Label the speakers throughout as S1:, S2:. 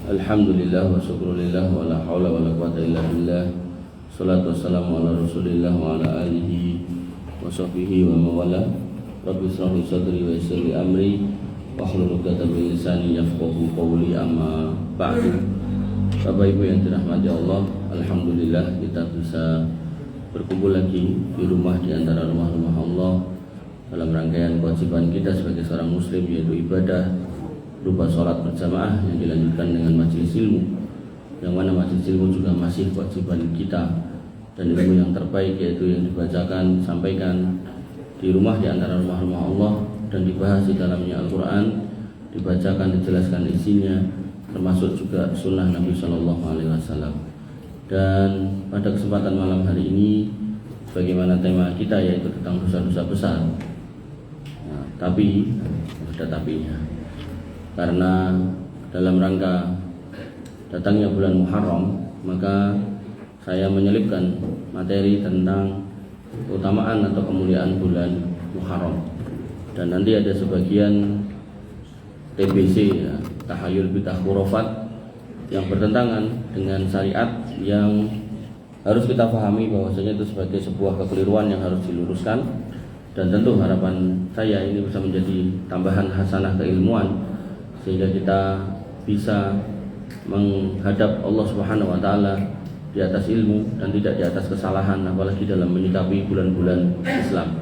S1: Alhamdulillah wa syukrulillah wa la hawla wa la quwata illa billah. Salatu wassalamu ala rasulillah wa ala alihi wa sahbihi wa mawala. Rabbi israh li sadri wa yassir li amri wa hlul 'uqdatam min lisani yafqahu qawli, amma ba'du. Bapak Ibu yang dirahmati Allah, alhamdulillah kita bisa berkumpul lagi di rumah di antara rumah-rumah Allah dalam rangkaian kewajiban kita sebagai seorang muslim, yaitu ibadah berupa sholat berjamaah yang dilanjutkan dengan majelis ilmu, yang mana majelis ilmu juga masih kewajiban kita, dan ilmu yang terbaik yaitu yang dibacakan, sampaikan di rumah di antara rumah-rumah Allah dan dibahas di dalamnya Al-Quran, dibacakan, dijelaskan isinya, termasuk juga sunnah Nabi Shallallahu Alaihi Wasallam. Dan pada kesempatan malam hari ini, bagaimana tema kita yaitu tentang dosa-dosa besar. Nah, tapi ada tapinya. Karena dalam rangka datangnya bulan Muharram, maka saya menyelipkan materi tentang keutamaan atau kemuliaan bulan Muharram. Dan nanti ada sebagian TBC, ya, tahayul bidah khurafat, yang bertentangan dengan syariat, yang harus kita pahami bahwasanya itu sebagai sebuah kekeliruan yang harus diluruskan. Dan tentu harapan saya ini bisa menjadi tambahan hasanah keilmuan, sehingga kita bisa menghadap Allah Subhanahu wa taala di atas ilmu dan tidak di atas kesalahan, apalagi dalam menyikapi bulan-bulan Islam.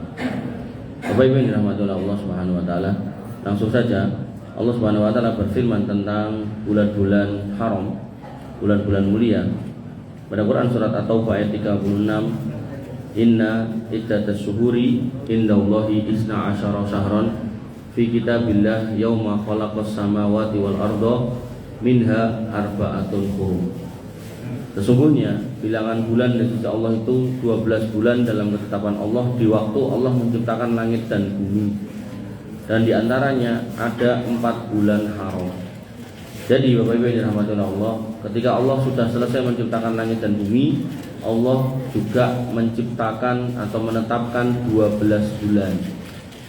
S1: Bapak Ibu yang dirahmati Allah Subhanahu wa taala, langsung saja Allah Subhanahu wa taala berfirman tentang bulan-bulan haram, bulan-bulan mulia. Pada Quran surat At-Taubah ayat 36, Inna iddatas syuhuri indallahi isna asyara syahran fi kitabillah yauma khalaqas samawati wal arda minha arba'atun hurum. Sesungguhnya bilangan bulan dari sisi Allah itu 12 bulan dalam ketetapan Allah di waktu Allah menciptakan langit dan bumi, dan diantaranya ada 4 bulan haram. Jadi Bapak Ibu yang dirahmati Allah, ketika Allah sudah selesai menciptakan langit dan bumi, Allah juga menciptakan atau menetapkan 12 bulan.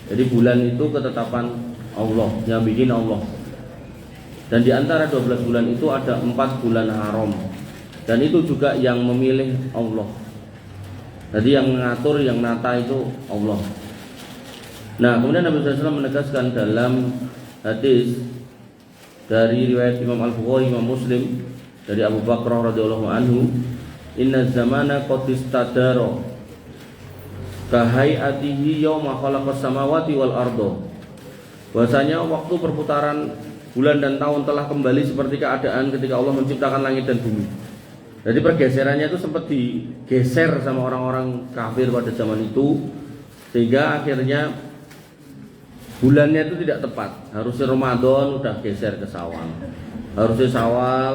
S1: Jadi bulan itu ketetapan Allah, yang bikin Allah. Dan di antara 12 bulan itu ada 4 bulan haram, dan itu juga yang memilih Allah. Jadi yang mengatur, yang menata itu Allah. Nah, kemudian Nabi SAW menegaskan dalam hadis dari riwayat Imam Al-Bukhari, Imam Muslim, dari Abu Bakar radhiyallahu anhu, Inna zamana qad istadara kahayatihi yauma khalaqas samawati wal ardo. Bahwasanya waktu perputaran bulan dan tahun telah kembali seperti keadaan ketika Allah menciptakan langit dan bumi. Jadi pergeserannya itu sempat digeser sama orang-orang kafir pada zaman itu, sehingga akhirnya bulannya itu tidak tepat. Harusnya Ramadan udah geser ke Syawal, harusnya Syawal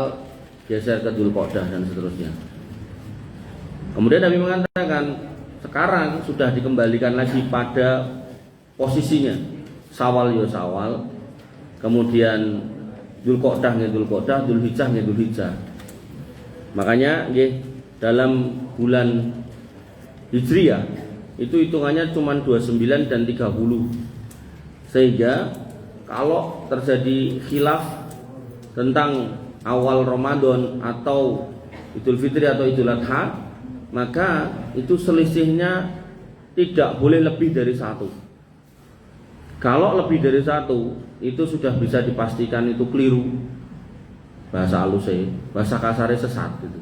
S1: geser ke Dzulqa'dah dan seterusnya. Kemudian Nabi mengatakan sekarang sudah dikembalikan lagi pada posisinya. Syawal ya Syawal, kemudian Dzulqa'dah ya Dzulqa'dah, Dzulhijjah ya Dzulhijjah. Makanya dalam bulan Hijriyah itu hitungannya cuma 29 dan 30. Sehingga kalau terjadi khilaf tentang awal Ramadan atau Idul Fitri atau Idul Adha, maka itu selisihnya tidak boleh lebih dari 1. Kalau lebih dari 1, itu sudah bisa dipastikan itu keliru. Bahasa halusnya, bahasa kasarnya sesat gitu.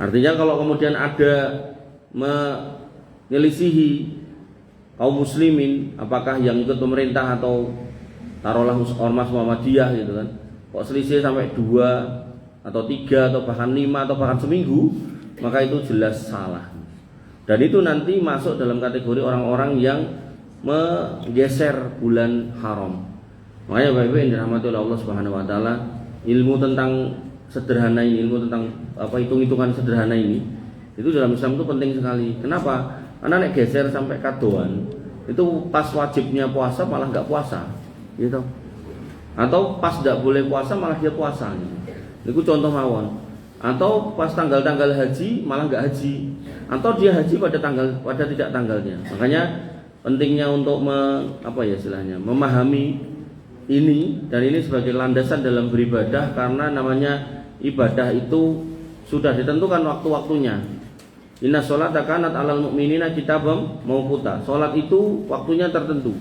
S1: Artinya kalau kemudian ada menyelisihi kaum muslimin, apakah yang ikut pemerintah atau taruhlah ormas Muhammadiyah gitu kan, kok selisih sampai 2 atau 3 atau bahkan 5 atau bahkan seminggu, maka itu jelas salah. Dan itu nanti masuk dalam kategori orang-orang yang menggeser bulan haram. Makanya Bapak Ibu yang dirahmati oleh Allah Subhanahu wa taala, ilmu tentang sederhana ini, ilmu tentang hitung-hitungan sederhana ini, itu dalam Islam itu penting sekali. Kenapa? Karena nek geser sampai kadoan, itu pas wajibnya puasa malah nggak puasa, gitu. Atau pas tidak boleh puasa malah dia puasa. Itu contoh mawon. Atau pas tanggal-tanggal haji malah nggak haji. Atau dia haji pada tidak tanggalnya. Makanya pentingnya untuk memahami ini, dan ini sebagai landasan dalam beribadah, karena namanya ibadah itu sudah ditentukan waktu-waktunya. Inna sholata kanat alal mu'minina kitabam mauquta. Sholat itu waktunya tertentu.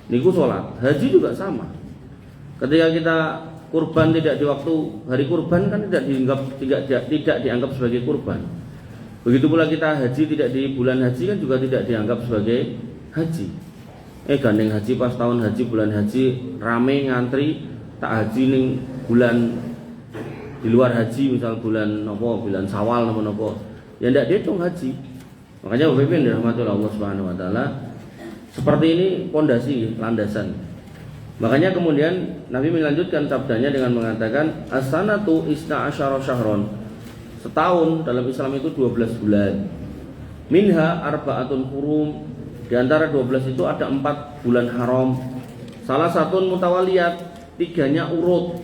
S1: Niku sholat. Haji juga sama. Ketika kita kurban tidak di waktu hari kurban, kan tidak dianggap sebagai kurban. Begitu pula kita haji tidak di bulan haji, kan juga tidak dianggap sebagai haji. Gandeng haji pas tahun haji, bulan haji rame ngantri tak haji ning bulan di luar haji, misal bulan bulan Syawal napa, ya ndak dihitung haji. Makanya Bapak Ibu dirahmati Allah Subhanahu wa taala, seperti ini pondasi landasan. Makanya kemudian Nabi melanjutkan sabdanya dengan mengatakan as-sanatu isna asyara syahron. Setahun dalam Islam itu 12 bulan. Minha arba'atun hurum. Di antara 12 itu ada 4 bulan haram. Salah satu mutawaliyat, 3-nya urut.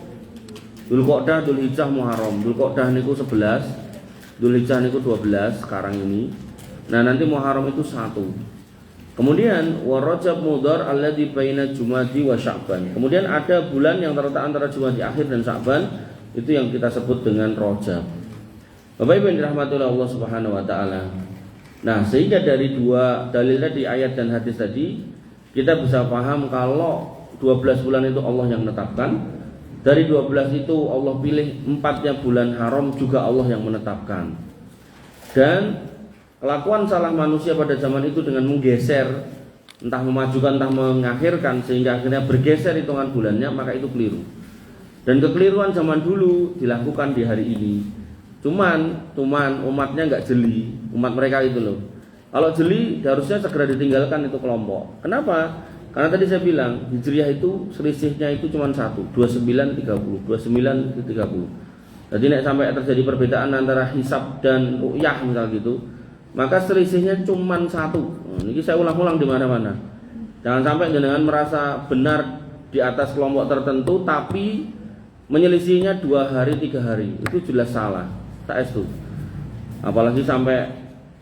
S1: Dzulqa'dah, Dzulhijjah, Muharram. Dzulqa'dah niku 11, Dzulhijjah niku 12 sekarang ini. Nah, nanti Muharram itu 1. Kemudian wa Rajab Mudhar alladzi baina Jumadi wa Sya'ban. Kemudian ada bulan yang terletak antara Jumadi akhir dan Sya'ban, itu yang kita sebut dengan Rajab. Bapak Ibu yang dirahmati oleh Allah Subhanahu wa taala. Nah, sehingga dari dua dalil tadi, ayat dan hadis tadi, kita bisa paham kalau 12 bulan itu Allah yang menetapkan. Dari 12 itu Allah pilih 4-nya bulan haram juga Allah yang menetapkan. Dan kelakuan salah manusia pada zaman itu dengan menggeser, entah memajukan entah mengakhirkan, sehingga akhirnya bergeser hitungan bulannya, maka itu keliru. Dan kekeliruan zaman dulu dilakukan di hari ini. Cuman umatnya nggak jeli, umat mereka itu loh. Kalau jeli harusnya segera ditinggalkan itu kelompok. Kenapa? Karena tadi saya bilang Hijriah itu selisihnya itu cuma 1, 29-30, 29-30. Jadi nek sampai terjadi perbedaan antara hisab dan ru'yah misal gitu, maka selisihnya cuma 1. Ini saya ulang-ulang di mana-mana. Jangan sampai jenengan merasa benar di atas kelompok tertentu, tapi menyelisihinya 2 hari 3 hari, itu jelas salah. Tak itu. Apalagi sampai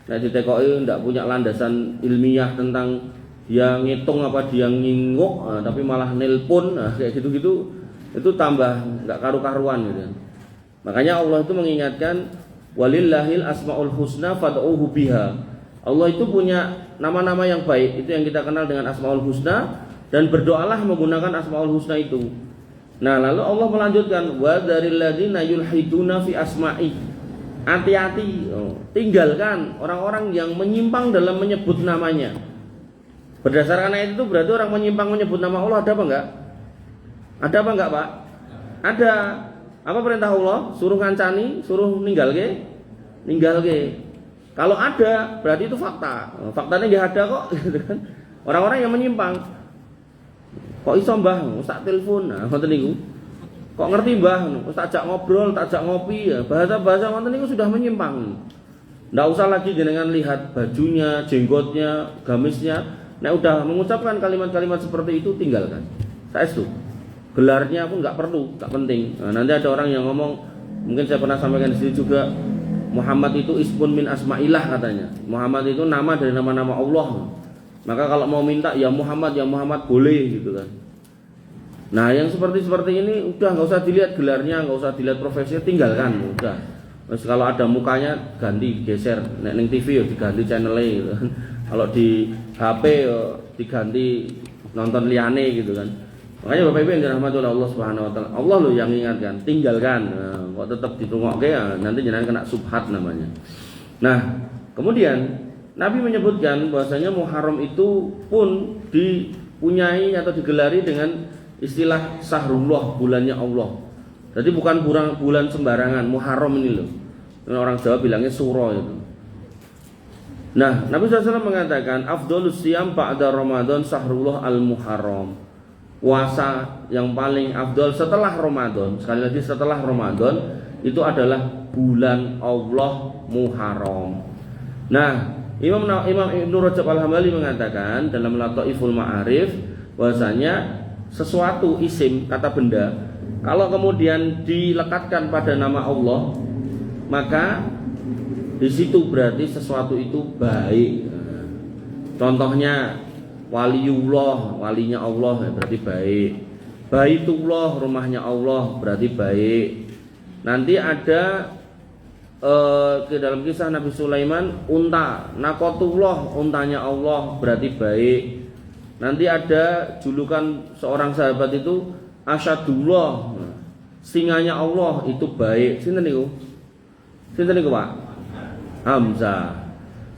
S1: nek ditekoi ndak punya landasan ilmiah tentang dia ngitung apa dia nginguk, tapi malah nelpon, kayak gitu-gitu, itu tambah nggak karu-karuan gitu. Makanya Allah itu mengingatkan walillahil asmaul husna fad'uhu biha. Allah itu punya nama-nama yang baik, itu yang kita kenal dengan asmaul husna, dan berdoalah menggunakan asmaul husna itu. Nah, lalu Allah melanjutkan wa dzaril ladzina yulhiduna fi asma'i. Hati-hati, tinggalkan orang-orang yang menyimpang dalam menyebut namanya. Berdasarkan ayat itu berarti orang menyimpang menyebut nama Allah ada apa enggak? Ada apa enggak, Pak? Ada. Apa perintah Allah? Suruh ngancani, suruh ninggalke? Ninggalke. Kalau ada, berarti itu fakta. Faktanya enggak ada kok, gitu kan. Orang-orang yang menyimpang. Kok iso Mbah, tak telepon. Nah, ngoten niku. Kok ngerti Mbah, tak ajak ngobrol, tak ajak ngopi, ya. Bahasa-bahasa ngoten niku sudah menyimpang. Enggak usah lagi jenengan lihat bajunya, jenggotnya, gamisnya. Nah, udah mengucapkan kalimat-kalimat seperti itu, tinggalkan. Saestu. Gelarnya pun enggak perlu, enggak penting. Nah, nanti ada orang yang ngomong, mungkin saya pernah sampaikan di sini juga, Muhammad itu ismun min asma'illah katanya. Muhammad itu nama dari nama-nama Allah. Maka kalau mau minta ya Muhammad boleh gitu kan. Nah, yang seperti ini udah nggak usah dilihat gelarnya, nggak usah dilihat profesinya, tinggalkan udah. Terus kalau ada mukanya ganti, geser. Neng TV ya diganti channelnya gitu. Kalau di HP ya diganti nonton liane gitu kan. Makanya Bapak Ibu yang dirahmati oleh Allah Subhanahu wa taala, Allah loh yang ingatkan, tinggalkan. Nah, kok tetap ditunggokke ya nanti jangan kena subhat namanya. Nah, kemudian Nabi menyebutkan bahwasanya Muharram itu pun dipunyai atau digelari dengan istilah Sahrullah, bulannya Allah. Jadi bukan bulan sembarangan, Muharram ini loh. Orang Jawa bilangnya suro itu. Nah, Nabi SAW mengatakan afdhalus siyam ba'da Ramadan Sahrullah al-Muharram. Puasa yang paling afdal setelah Ramadan, sekali lagi setelah Ramadan, itu adalah bulan Allah Muharram. Nah, Imam Ibnu Rajab Al-Hambali mengatakan dalam Lataiful Ma'arif bahwasanya sesuatu isim, kata benda, kalau kemudian dilekatkan pada nama Allah, maka di situ berarti sesuatu itu baik. Contohnya waliullah, walinya Allah, ya berarti baik. Baitullah, rumahnya Allah, berarti baik. Nanti ada ke dalam kisah Nabi Sulaiman, unta, Naqatullah, untanya Allah, berarti baik. Nanti ada julukan seorang sahabat itu Asyadullah, singanya Allah, itu baik. Sinten niku? Sinten niku, Pak? Hamzah.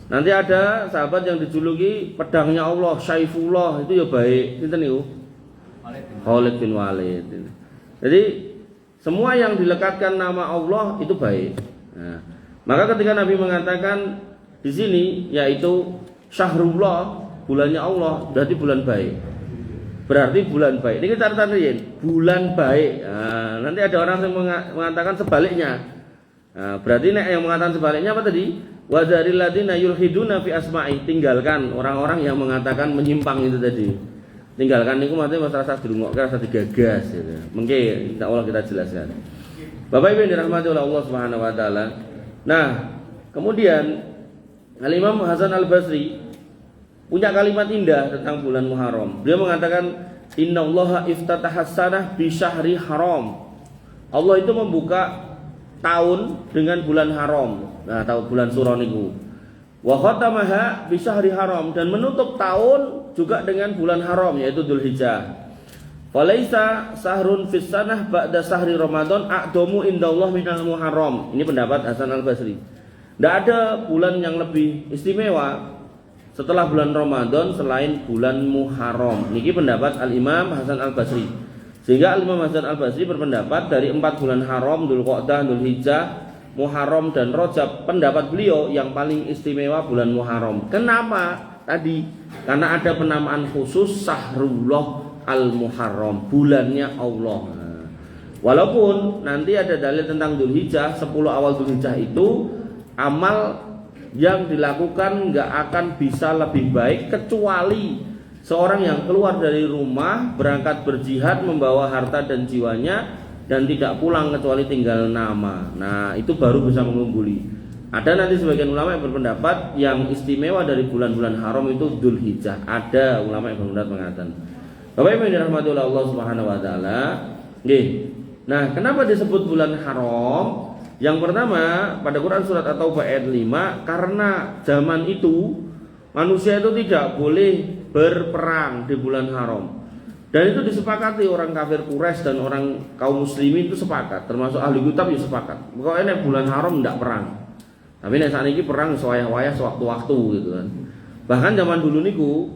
S1: Nanti ada sahabat yang dijuluki pedangnya Allah, Syaifullah, itu ya baik. Sinten niku? Khalid bin Walid. Jadi semua yang dilekatkan nama Allah itu baik. Nah, maka ketika Nabi mengatakan di sini yaitu Syahrullah, bulannya Allah, berarti bulan baik. Berarti bulan baik. Ini kita tariin, bulan baik. Nah, nanti ada orang yang mengatakan sebaliknya. Nah, berarti yang mengatakan sebaliknya apa tadi? Wa dzaril ladzina yulhiduna fi asma'i, tinggalkan orang-orang yang mengatakan menyimpang itu tadi. Tinggalkan niku maksudnya masalah dirungokke rasa digagas gitu. Mungkin insyaallah kita jelaskan. Bapak Ibu yang dirahmati oleh Allah Subhanahu wa taala. Nah, kemudian Al-Imam Hasan Al-Basri punya kalimat indah tentang bulan Muharram. Beliau mengatakan innallaha iftatahas sanah bi syahri haram. Allah itu membuka tahun dengan bulan haram. Nah, tahun bulan Suro niku. Wa khatamaha bi syahri haram, dan menutup tahun juga dengan bulan haram yaitu Dzulhijjah. Falaisa sahrun fis sanah ba'da sahri Ramadan a'damu indallah minal Muharram. Ini pendapat Hasan Al-Basri. Tidak ada bulan yang lebih istimewa setelah bulan Ramadan selain bulan Muharram. Niki pendapat Al-Imam Hasan Al-Basri. Sehingga Al-Imam Hasan Al-Basri berpendapat dari 4 bulan haram, Dzulqa'dah, Dzulhijjah, Muharram dan Rajab, pendapat beliau yang paling istimewa bulan Muharram. Kenapa? Tadi karena ada penamaan khusus Sahrullah Al-Muharram, bulannya Allah. Nah, walaupun nanti ada dalil tentang Dzulhijjah, 10 awal Dzulhijjah itu amal yang dilakukan nggak akan bisa lebih baik kecuali seorang yang keluar dari rumah berangkat berjihad membawa harta dan jiwanya dan tidak pulang kecuali tinggal nama. Nah, itu baru bisa mengungguli. Ada nanti sebagian ulama yang berpendapat yang istimewa dari bulan-bulan haram itu Dzulhijjah. Ada ulama yang berpendapat mengatakan. Bapak Ibu yang dirahmati oleh Allah Subhanahu wa taala. Nggih. Nah, kenapa disebut bulan haram? Yang pertama, pada Quran surat At-Taubah ayat 5, karena zaman itu manusia itu tidak boleh berperang di bulan haram. Dan itu disepakati orang kafir Quraisy dan orang kaum muslimin itu sepakat, termasuk ahli kitab juga sepakat. Pokoknya bulan haram tidak perang. Tapi nek saat ini perang sewayah-wayah sewaktu-waktu gitu kan. Bahkan zaman dulu niku,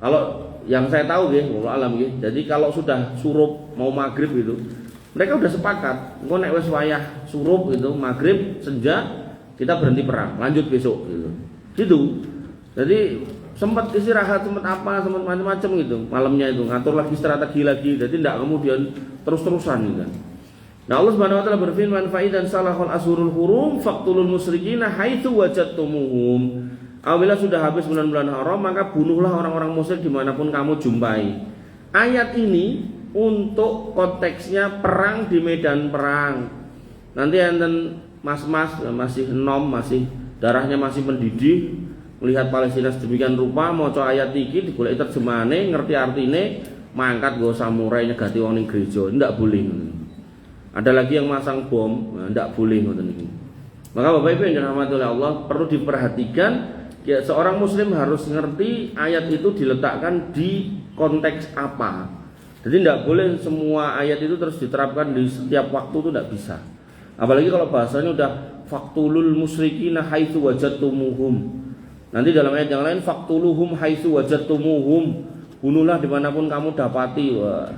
S1: kalau yang saya tahu nggih, wallahu alam nggih. Jadi kalau sudah surup mau maghrib gitu, mereka udah sepakat, engko nek wis wayah surup gitu, maghrib, senja, kita berhenti perang, lanjut besok gitu. Gitu. Jadi sempat istirahat, sempat apa, sempat macam-macam gitu. Malamnya itu ngatur lagi strategi lagi. Jadi tidak kemudian terus-terusan gitu kan. Nah, Allah Subhanahu wa taala berfirman, "Fa idzan salahul ashurul hurum faqtulul musyrikina haitsu wajadtumuhum." Apabila sudah habis bulan-bulan haram, maka bunuhlah orang-orang musyrik dimanapun kamu jumpai. Ayat ini untuk konteksnya perang di medan perang. Nanti enten mas-mas masih enom, masih darahnya masih mendidih, melihat Palestina sedemikian rupa, maca ayat iki digoleki terjemahane, ngerti artine, mangkat go samurai nyegati wong ning gereja, ndak boleh. Ada lagi yang masang bom, ndak boleh ngoten niku. Maka Bapak Ibu yang dirahmati oleh Allah, perlu diperhatikan ya, seorang muslim harus ngerti ayat itu diletakkan di konteks apa. Jadi tidak boleh semua ayat itu terus diterapkan di setiap waktu, itu tidak bisa. Apalagi kalau bahasanya udah faktulul musyrikina haitsu wajadtumuhum. Nanti dalam ayat yang lain faktuluhum haitsu wajadtumuhum, bunuhlah dimanapun kamu dapati. Wah.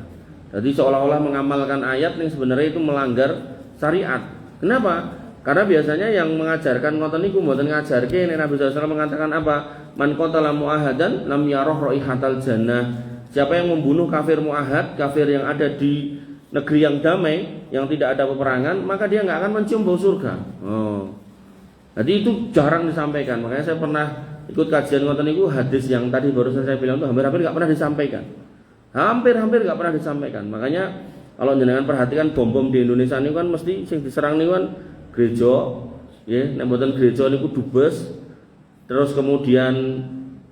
S1: Jadi seolah-olah mengamalkan ayat yang sebenarnya itu melanggar syariat. Kenapa? Karena biasanya yang mengajarkan ngoten niku mboten ngajarke, nek Nabi sallallahu alaihi wasallam mengatakan apa? Man qatala mu'ahadan lam yarah raihatal jannah. Siapa yang membunuh kafir mu'ahad, kafir yang ada di negeri yang damai, yang tidak ada peperangan, maka dia nggak akan mencium bau surga. Oh. Jadi itu jarang disampaikan. Makanya saya pernah ikut kajian ngoten niku, hadis yang tadi barusan saya bilang itu hampir-hampir nggak pernah disampaikan. Hampir-hampir nggak pernah disampaikan. Makanya kalau jenengan perhatikan bom-bom di Indonesia ini kan mesti sing diserang niku kan gereja, ya, nek mboten gereja niku dubes, terus kemudian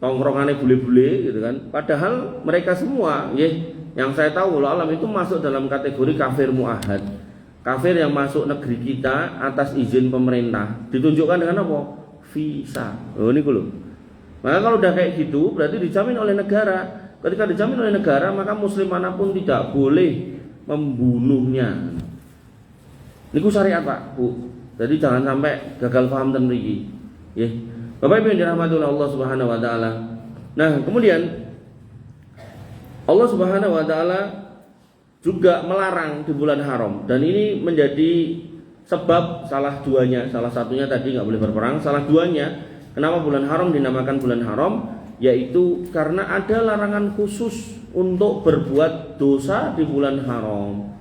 S1: tongkrongannya bule-bule gitu kan. Padahal mereka semua, ya, yang saya tahu wallahu alam itu masuk dalam kategori kafir muahad. Kafir yang masuk negeri kita atas izin pemerintah. Ditunjukkan dengan apa? Visa. Oh ini loh. Maka kalau udah kayak gitu berarti dijamin oleh negara. Ketika dijamin oleh negara maka muslim manapun tidak boleh membunuhnya. Niku syariat Pak, Bu. Jadi jangan sampai gagal paham ten mriki. Nggih. Bapak Ibu yang dirahmati oleh Allah Subhanahu wa taala. Nah, kemudian Allah Subhanahu wa taala juga melarang di bulan haram dan ini menjadi sebab salah satunya tadi nggak boleh berperang, salah duanya kenapa bulan haram dinamakan bulan haram, yaitu karena ada larangan khusus untuk berbuat dosa di bulan haram.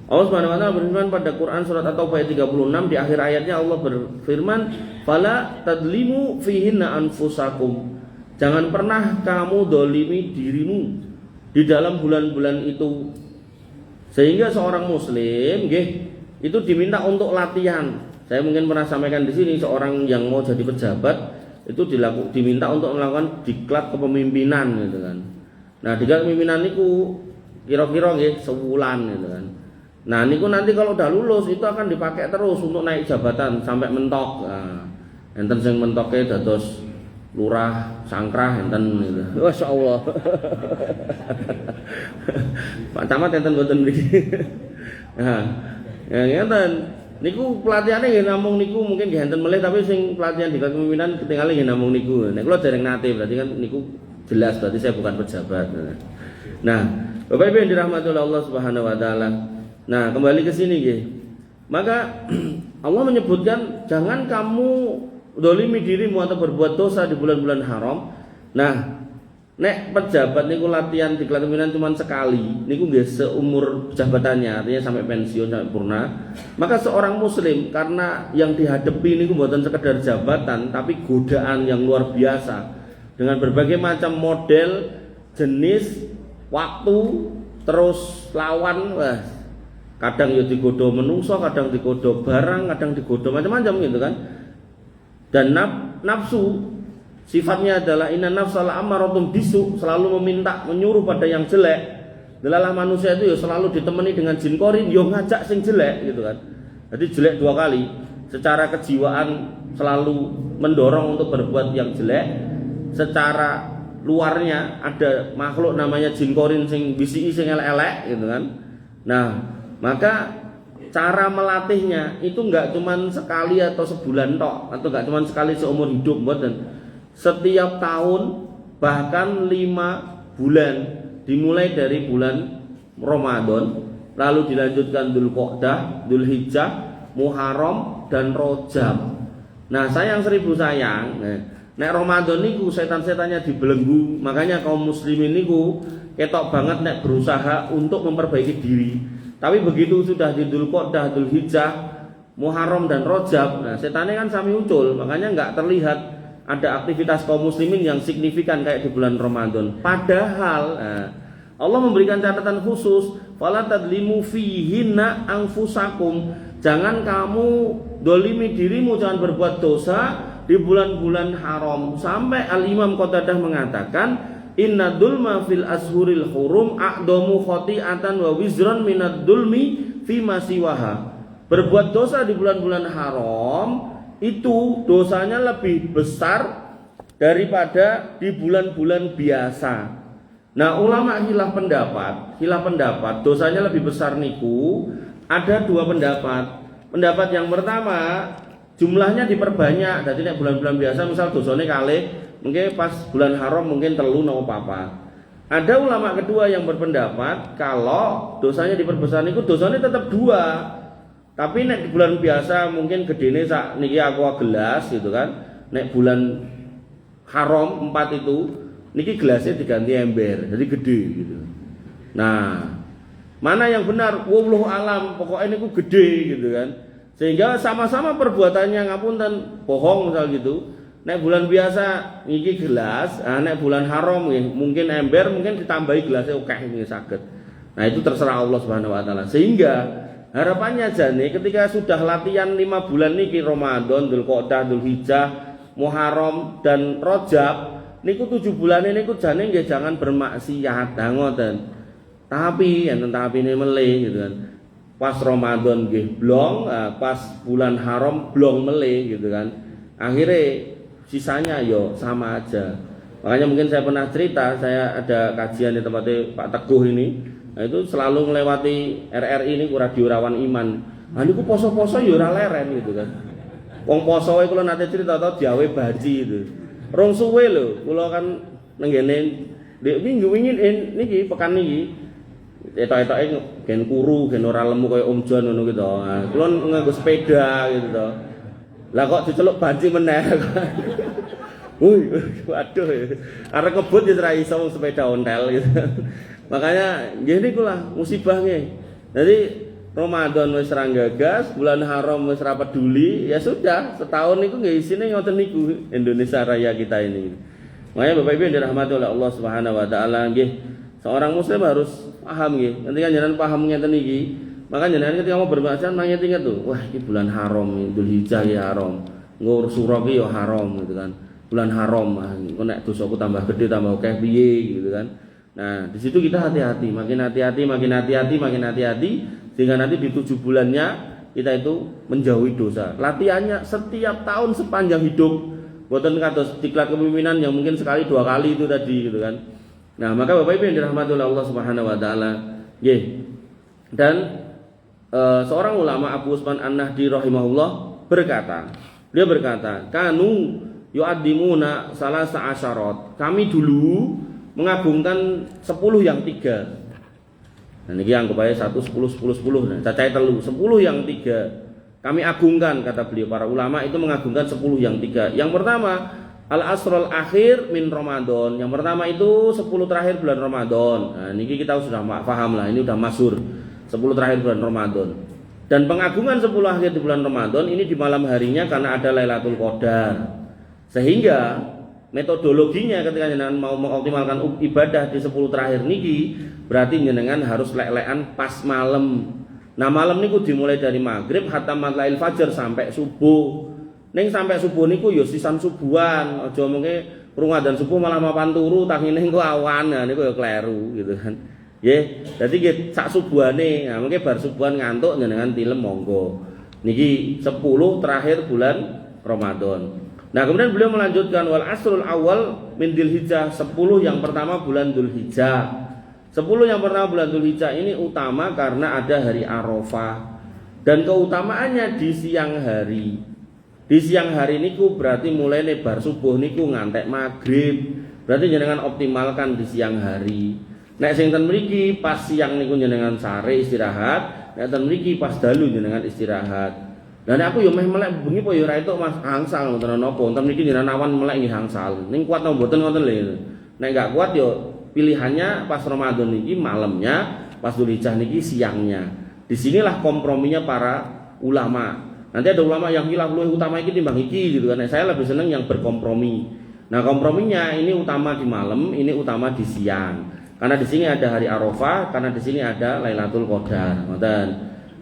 S1: Allah Subhanahu wa taala berfirman pada Quran surat At-Taubah ayat 36 di akhir ayatnya Allah berfirman, "Fala tadlimu fihinna anfusakum." Jangan pernah kamu dolimi dirimu di dalam bulan-bulan itu. Sehingga seorang muslim itu diminta untuk latihan. Saya mungkin pernah sampaikan di sini, seorang yang mau jadi pejabat itu diminta untuk melakukan diklat kepemimpinan gitu kan. Nah, diklat kepemimpinan niku kira-kira sebulan gitu kan. Nah, niku nanti kalau udah lulus itu akan dipakai terus untuk naik jabatan sampai mentok. Nah, enten sing mentoke dados lurah sangkrah enten gitu. Masyaallah. Pak Camat enten mboten mriki. Nah, ya ngeten. Niku pelatihannya nggih namung niku mungkin nggih enten melih tapi sing pelatihan di kepemimpinan ketinggalan nggih namung niku. Nek kula dereng nate berarti kan niku jelas berarti saya bukan pejabat. Nah, Bapak Ibu yang dirahmati oleh Allah Subhanahu wa taala. Nah, kembali ke sini nggih. Maka Allah menyebutkan jangan kamu dolimi dirimu atau berbuat dosa di bulan-bulan haram. Nah, nek pejabat niku latihan di kepemimpinan cuma sekali, niku nggih seumur jabatannya, artinya sampai pensiun sampai purna. Maka seorang muslim karena yang dihadapi niku bukan sekedar jabatan, tapi godaan yang luar biasa dengan berbagai macam model, jenis, waktu, terus lawan, wah, kadang ya digoda menungso, kadang digoda barang, kadang digoda macam-macam gitu kan. Dan nafsu sifatnya adalah inna nafsal amaratum bisu, selalu meminta, menyuruh pada yang jelek. Delalah manusia itu ya selalu ditemani dengan jin korin, yo ngajak sing jelek gitu kan. Jadi jelek dua kali. Secara kejiwaan selalu mendorong untuk berbuat yang jelek. Secara luarnya ada makhluk namanya jin korin sing bisiki sing elek-elek gitu kan. Nah, maka cara melatihnya itu enggak cuman sekali atau sebulan tok, atau enggak cuman sekali seumur hidup, mboten. Setiap tahun bahkan 5 bulan, dimulai dari bulan Ramadan, lalu dilanjutkan Dzulqa'dah, Dzulhijjah, Muharram dan Rajab. Nah, sayang 1000 sayang. Nek Ramadan niku setan-setannya dibelenggu, makanya kaum muslimin niku ketok banget nek berusaha untuk memperbaiki diri. Tapi begitu sudah di Dzulqa'dah, Dzulhijjah, Muharram dan Rajab, nah setannya kan sami muncul, makanya enggak terlihat ada aktivitas kaum muslimin yang signifikan kayak di bulan Ramadan. Padahal Allah memberikan catatan khusus, fala tadlimu fihinna anfusakum. Jangan kamu dolimi dirimu, jangan berbuat dosa di bulan-bulan haram. Sampai Al-Imam Qatadah mengatakan, inna dulma fil ashuril hurum a'damu khoti'atan wa wizran minad dulmi fima siwaha. Berbuat dosa di bulan-bulan haram itu dosanya lebih besar daripada di bulan-bulan biasa. Nah, ulama khilaf pendapat dosanya lebih besar niku ada 2 pendapat. Pendapat yang pertama, jumlahnya diperbanyak. Jadi nek bulan-bulan biasa misal dosane kalih, mungkin pas bulan haram mungkin telu napa apa. Ada ulama kedua yang berpendapat kalau dosanya diperbesar niku dosanya tetap 2. Tapi nek di bulan biasa mungkin gedene sak niki aqua gelas gitu kan. Nek bulan haram 4 itu niki gelasnya diganti ember, jadi gede gitu. Nah, mana yang benar? Wallahu alam, pokoknya niku gede gitu kan. Sehingga sama-sama perbuatannya ngapunten bohong misal gitu. Nek bulan biasa niki gelas, nek bulan haram mungkin ember, mungkin ditambahi gelasnya oke ini saged. Nah, itu terserah Allah Subhanahu wa taala. Sehingga harapannya jane ketika sudah latihan 5 bulan niki Ramadan, Dzulqa'dah, Dzulhijjah, Muharram dan Rajab, niku 7 bulan niku jane nggih jangan bermaksiat, ngoten. Tapi enten tahapine meleh gitu kan. Pas Ramadan nggih blong, pas bulan haram blong meleh gitu kan. Akhirnya sisanya yo sama aja. Makanya mungkin saya pernah cerita, saya ada kajian di tempatnya Pak Teguh ini. Nah, itu selalu melewati RRI ini ku Radio Rawan Iman. Nah niku poso-poso yo ora leren gitu kan. Wong poso e kula nate cerita to diawe baji itu. Rong suwe lho, kula kan nenggene ndek minggu wingi niki pekan niki etok-etoke gen kuru, gen ora lemu kaya Om Jon ngono gitu. Nah, kula nganggo sepeda gitu to. Lah kok diceluk banci meneh. Woi, waduh. Arek ngebut ya ora iso wong sepeda ontel gitu. Makanya nggih niku lah musibah nggih. Jadi Ramadan wis ra gagas, bulan haram wis ra peduli, ya sudah, setahun niku nggih isine ngoten niku Indonesia Raya kita ini. Makanya Bapak Ibu yang dirahmati oleh Allah Subhanahu wa taala nggih, seorang muslim harus paham nggih. Ketika jenengan paham ngeten iki, maka jenengan ketika mau bermaksiat ingat tuh, wah iki bulan haram, Dzulhijjah ya haram. Ngur sura ki ya haram gitu kan. Bulan haram, engko nek dosaku tambah gede tambah akeh piye gitu kan. Nah, di situ kita hati-hati, makin hati-hati, sehingga nanti di 7 bulannya kita itu menjauhi dosa. Latihannya setiap tahun sepanjang hidup, buatan kados diklat kepemimpinan yang mungkin sekali 2 kali itu tadi gitu kan. Nah, maka Bapak Ibu yang dirahmati oleh Allah Subhanahu wa taala, nggih. Dan seorang ulama Abu Usman An-Nahdi rahimahullah berkata, dia berkata, "Kanu yu'addimuna salasa asyarat." Kami dulu mengagungkan 10 yang 3. Nah niki anggap aja 1 10 10 10. Nah, cacai telu 10 yang 3. Kami agungkan, kata beliau, para ulama itu mengagungkan 10 yang 3. Yang pertama, al-asrul akhir min Ramadan. Yang pertama itu 10 terakhir bulan Ramadan. Nah, niki kita sudah paham lah, ini udah masyhur. 10 terakhir bulan Ramadan. Dan pengagungan 10 akhir di bulan Ramadan ini di malam harinya karena ada Lailatul Qadar. Sehingga metodologinya ketika jenengan mau mengoptimalkan ibadah di 10 terakhir niki, berarti jenengan harus lek-lekan pas malam. Nah, malam niku dimulai dari maghrib hatta matlail fajar sampai subuh. Ning sampai subuh niku ya sisan subuhan, aja mengke runga dan subuh malah mapan turu tangine engko awan. Nah niku ya kleru gitu kan. Nggih, dadi nggih sak subuhane. Nah, mengke bar subuhan ngantuk jenengan tilem monggo. Niki 10 terakhir bulan Ramadan. Nah, kemudian beliau melanjutkan wal asrul awal min Dzulhijjah, 10 yang pertama bulan Dzulhijjah. 10 yang pertama bulan Dzulhijjah ini utama karena ada hari Arafah. Dan keutamaannya di siang hari. Di siang hari niku berarti mulai bar subuh niku ngantek maghrib. Berarti jenengan optimalkan di siang hari. Nek sing ten mriki pas siang niku jenengan sare istirahat, nek ten mriki pas dalu jenengan istirahat. Dan aku yo meh melek bengi po yo ora entuk Mas angsal ngoten napa. Enten mriki jenengan awan melek nggih angsal. Ning kuat napa mboten ngoten lho. Nek enggak kuat yo pilihannya pas Ramadan niki malamnya, pas Dzulhijjah niki siangnya. Disinilah komprominya para ulama. Nanti ada ulama yang hilaf luwih utama iki timbang iki gitu kan. Saya lebih seneng yang berkompromi. Nah, komprominya ini utama di malam, ini utama di siang. Karena di sini ada hari Arafah, karena di sini ada Lailatul Qadar. Ngoten.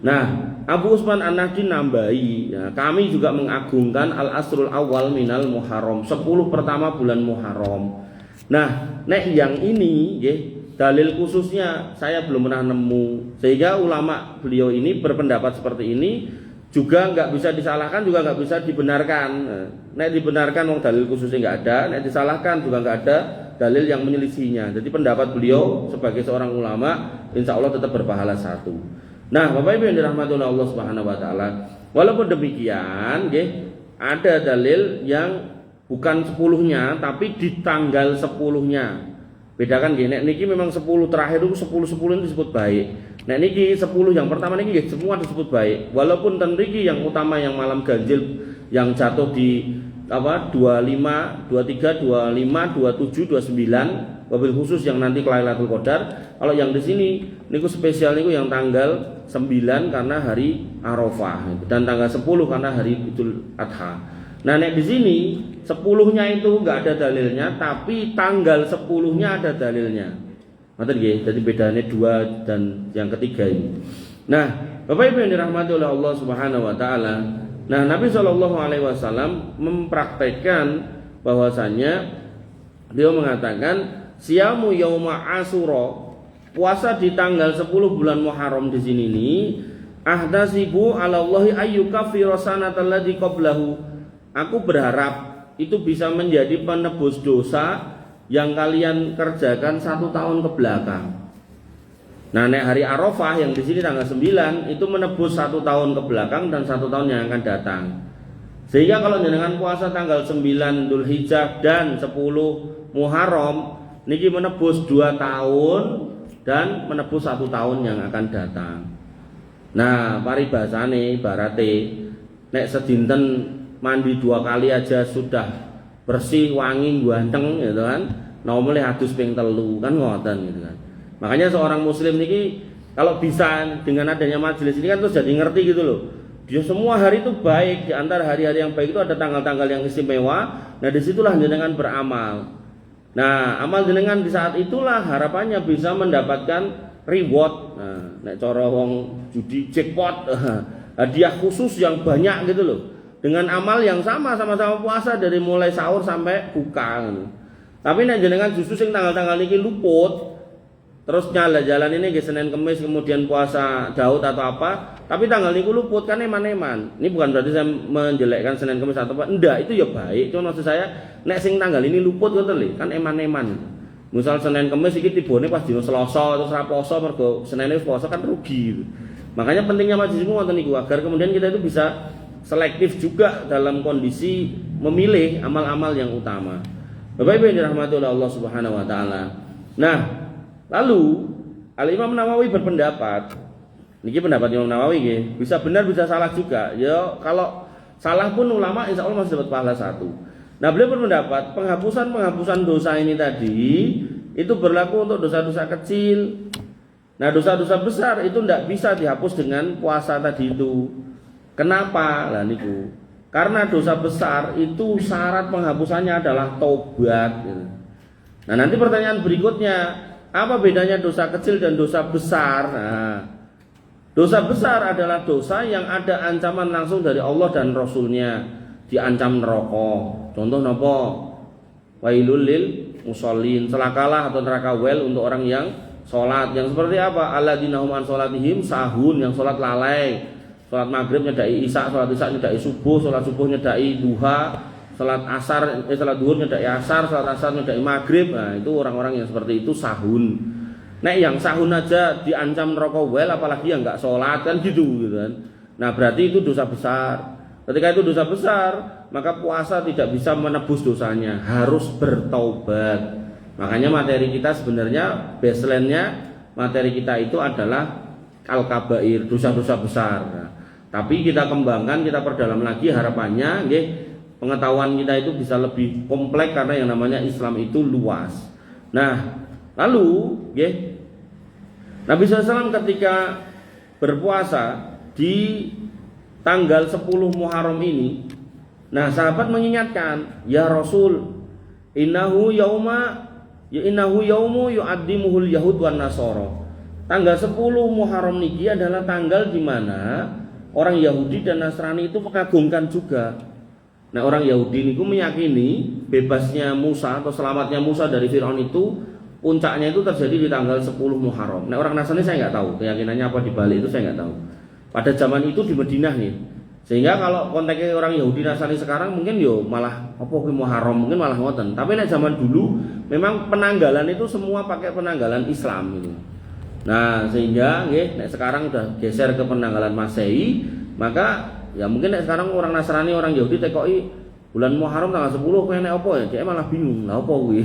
S1: Nah, Abu Usman An-Nahdi nambahi, ya, kami juga mengagungkan al-asrul awal minal Muharram, 10 pertama bulan Muharram. Nah, nek yang ini nggih, dalil khususnya saya belum pernah nemu. Sehingga ulama beliau ini berpendapat seperti ini juga nggak bisa disalahkan, juga nggak bisa dibenarkan. Nek dibenarkan wong dalil khususnya nggak ada, nek disalahkan juga nggak ada dalil yang menyelisihinya. Jadi pendapat beliau sebagai seorang ulama insya Allah tetap berpahala 1. Nah, Bapak Ibu yang dirahmati oleh Allah Subhanahu wa taala, walaupun demikian nggih, ada dalil yang bukan 10-nya tapi di tanggal 10-nya. Bedakan nggih, nek niki memang 10 terakhir itu 10 itu disebut baik. Nek niki 10 yang pertama niki nggih semua disebut baik. Walaupun ten niki yang utama yang malam ganjil yang jatuh di 25, 23, 25, 27, 29, wabil khusus yang nanti Lailatul Qadar. Kalau yang di sini niku spesial niku yang tanggal 9 karena hari Arafah dan tanggal 10 karena hari Idul Adha. Nah, nek di sini 10-nya itu enggak ada dalilnya, tapi tanggal 10-nya ada dalilnya. Ngoten nggih, jadi bedanya 2 dan yang ketiga ini. Nah, Bapak Ibu yang dirahmati oleh Allah Subhanahu wa taala, nah, Nabi Shallallahu alaihi wasallam mempraktekkan bahwasanya beliau mengatakan siyamu yauma Asyura puasa di tanggal 10 bulan Muharram di sini nih, ahdasibu 'ala Allahi ayyukaffira sanatal ladzi qablahu. Aku berharap itu bisa menjadi penebus dosa yang kalian kerjakan 1 tahun ke belakang. Nah, nek hari Arafah yang di sini tanggal 9 itu menebus 1 tahun ke belakang dan 1 tahun yang akan datang. Sehingga kalau dengan puasa tanggal 9 Dzulhijjah dan 10 Muharram niki menebus 2 tahun dan menebus 1 tahun yang akan datang. Nah, paribasane ibarate nek sedinten mandi 2 kali aja sudah bersih, wangi, ganteng gitu kan. Nah, mulai hadus ping 3 kan ngoten gitu kan. Makanya seorang muslim niki kalau bisa dengan adanya majelis ini kan terus jadi ngerti gitu loh. Dia semua hari itu baik, di antara hari-hari yang baik itu ada tanggal-tanggal yang istimewa. Nah, disitulah jenengan beramal. Nah, amal jenengan di saat itulah harapannya bisa mendapatkan reward. Nah, nek cara wong judi jackpot, hadiah khusus yang banyak gitu loh. Dengan amal yang sama-sama puasa dari mulai sahur sampai buka gitu. Tapi nek jenengan justru sing tanggal-tanggal iki luput, terus jalan ini ke Senin Kemis kemudian puasa Daud atau apa, tapi tanggal niku luput kan eman-eman. Ini bukan berarti saya menjelekkan Senin Kemis atau apa, enggak, itu ya baik. Cuma maksud saya nek sing tanggal ini luput ngoten lho, kan eman-eman. Misal Senin Kemis iki tibone pas dina Selasa terus ra poso mergo Senene wis poso kan rugi. Makanya pentingnya majelis ilmu ngoten niku agar kemudian kita itu bisa selektif juga dalam kondisi memilih amal-amal yang utama. Bapak Ibu yang dirahmati oleh Allah Subhanahu wa taala. Nah, lalu Al-Imam Nawawi berpendapat, niki pendapat Imam Nawawi nggih, bisa benar bisa salah juga. Ya kalau salah pun ulama insya Allah masih dapat pahala 1. Nah, beliau berpendapat penghapusan dosa ini tadi itu berlaku untuk dosa-dosa kecil. Nah, dosa-dosa besar itu tidak bisa dihapus dengan puasa tadi itu. Kenapa? Lah niku. Karena dosa besar itu syarat penghapusannya adalah taubat. Nah, nanti pertanyaan berikutnya, apa bedanya dosa kecil dan dosa besar? Nah, dosa besar adalah dosa yang ada ancaman langsung dari Allah dan Rasulnya, diancam neraka. Contoh napa? Wailul lil musallin, celakalah atau neraka wel untuk orang yang sholat. Yang seperti apa? Alladzina hum an sholatihim sahun, yang sholat lalai. Sholat maghrib nyedai isya, sholat isya nyedai subuh, sholat subuh nyedai duha, sholat duhur nyedai asar, sholat asar nyedai maghrib. Nah, itu orang-orang yang seperti itu sahun. Nek yang sahun aja diancam neraka wel, apalagi yang enggak sholat kan gitu kan. Nah, berarti itu dosa besar. Ketika itu dosa besar, maka puasa tidak bisa menebus dosanya, harus bertaubat. Makanya materi kita sebenarnya baseline-nya materi kita itu adalah al-kabair, dosa-dosa besar. Nah, tapi kita kembangkan, kita perdalam lagi harapannya nggih, pengetahuan kita itu bisa lebih kompleks karena yang namanya Islam itu luas. Nah, lalu nggih, Nabi SAW ketika berpuasa di tanggal 10 Muharram ini, nah sahabat mengingatkan, ya Rasul, innahu yaumu yu'addimuhul yahud wan nasara. Tanggal 10 Muharram niki adalah tanggal di mana orang Yahudi dan Nasrani itu mengagungkan juga. Nah, orang Yahudi niku meyakini bebasnya Musa atau selamatnya Musa dari Firaun itu puncaknya itu terjadi di tanggal 10 Muharram. Nah, orang Nasrani saya nggak tahu keyakinannya apa di balik itu, saya nggak tahu. Pada zaman itu di Madinah nih. Sehingga kalau konteksnya orang Yahudi Nasrani sekarang mungkin yo malah apa kuwi Muharram, mungkin malah ngoten. Tapi nek zaman dulu memang penanggalan itu semua pakai penanggalan Islam gitu. Nah, sehingga nggih nek sekarang udah geser ke penanggalan Masehi, maka ya mungkin nek sekarang orang Nasrani, orang Yahudi tekoki bulan Muharram tanggal 10 kowe nek apa ya, dia malah bingung. Lah apa kuwi?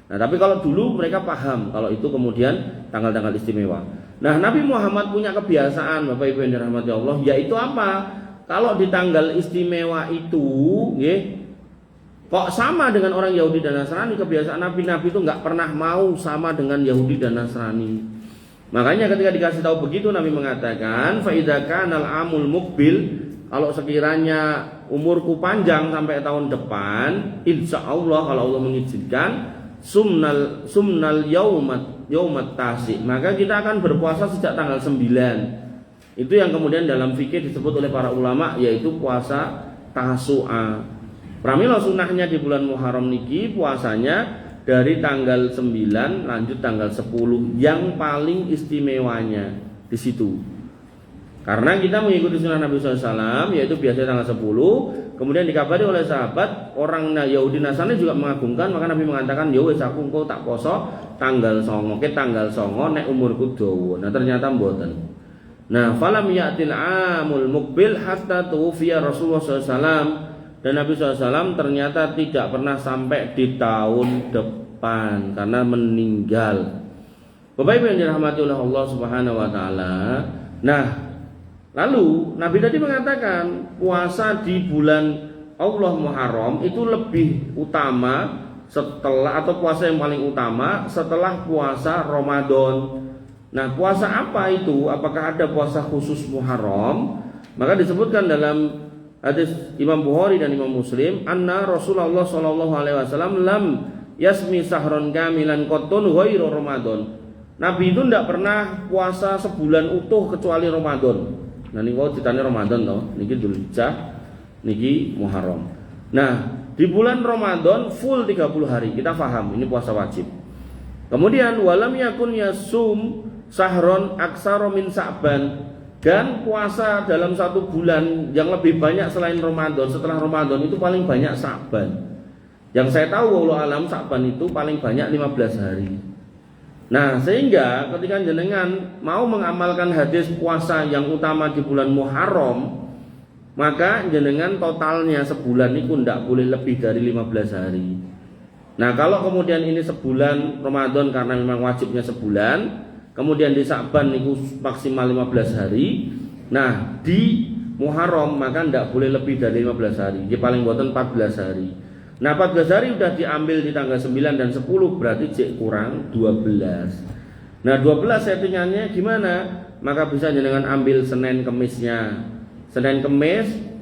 S1: Nah, tapi kalau dulu mereka paham kalau itu kemudian tanggal-tanggal istimewa. Nah, Nabi Muhammad punya kebiasaan Bapak Ibu yang dirahmati Allah, yaitu apa? Kalau di tanggal istimewa itu nggih, kok sama dengan orang Yahudi dan Nasrani, kebiasaan Nabi itu nggak pernah mau sama dengan Yahudi dan Nasrani. Makanya ketika dikasih tahu begitu, Nabi mengatakan, fa idza kanal amul muqbil, kalau sekiranya umurku panjang sampai tahun depan, insyaallah kalau Allah mengizinkan, sumnal yaumat tasi, maka kita akan berpuasa sejak tanggal 9. Itu yang kemudian dalam fikih disebut oleh para ulama yaitu puasa Tasu'a. Pramila sunahnya di bulan Muharram niki puasanya dari tanggal 9 lanjut tanggal 10 yang paling istimewanya di situ. Karena kita mengikuti sunnah Nabi SAW, yaitu biasanya tanggal 10. Kemudian dikabari oleh sahabat, orang Yahudi Nasrani juga mengagungkan, maka Nabi mengatakan, ya wis aku engko tak poso tanggal 9, tanggal 9 nek umurku dawa. Nah ternyata mboten. Nah, falam ya'til amul muqbil hatta tuwfiya Rasulullah SAW. Dan Nabi SAW ternyata tidak pernah sampai di tahun depan karena meninggal. Bapak Ibu yang dirahmati oleh Allah Subhanahu wa taala. Nah, lalu Nabi tadi mengatakan puasa di bulan Allah Muharram itu lebih utama setelah, atau puasa yang paling utama setelah puasa Ramadan. Nah, puasa apa itu? Apakah ada puasa khusus Muharram? Maka disebutkan dalam hadis Imam Bukhari dan Imam Muslim, anna Rasulullah sallallahu alaihi wasallam lam yasmi sahron kamilan qattun ghairu Ramadan. Nabi itu tidak pernah puasa sebulan utuh kecuali Ramadan. Nah ini kalau ditanya Ramadan toh, niki Dzulhijjah, niki Muharram. Nah, di bulan Ramadan full 30 hari, kita paham ini puasa wajib. Kemudian walam yakun yasum sahron aksara min Sa'ban. Dan puasa dalam satu bulan yang lebih banyak selain Ramadan, setelah Ramadan itu paling banyak Sa'ban. Yang saya tahu wallahu alam Sa'ban itu paling banyak 15 hari. Nah, sehingga ketika jenengan mau mengamalkan hadis puasa yang utama di bulan Muharram, maka jenengan totalnya sebulan itu tidak boleh lebih dari 15 hari. Nah, kalau kemudian ini sebulan Ramadan karena memang wajibnya sebulan, kemudian di Sa'ban itu maksimal 15 hari. Nah, di Muharram maka tidak boleh lebih dari 15 hari. Dia paling boten 14 hari. Nah, 14 hari sudah diambil di tanggal 9 dan 10, berarti cek kurang 12. Nah, 12 settingannya gimana? Maka bisa dengan ambil Senin Kemisnya. Senin Kemis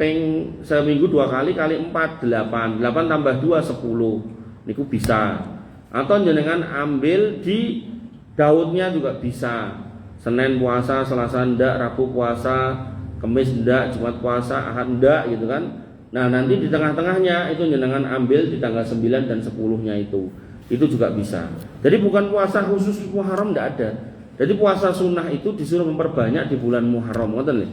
S1: seminggu 2 kali 4 8. 8 tambah 2 10. Niku bisa. Atau jenengan ambil di Daudnya juga bisa. Senin puasa, Selasa ndak, Rabu puasa, Kamis ndak, Jumat puasa, Ahad ndak gitu kan. Nah, nanti di tengah-tengahnya itu jenengan ambil di tanggal 9 dan 10-nya itu. Itu juga bisa. Jadi bukan puasa khusus Muharram ndak ada. Jadi puasa sunnah itu disuruh memperbanyak di bulan Muharram, ngoten nggih.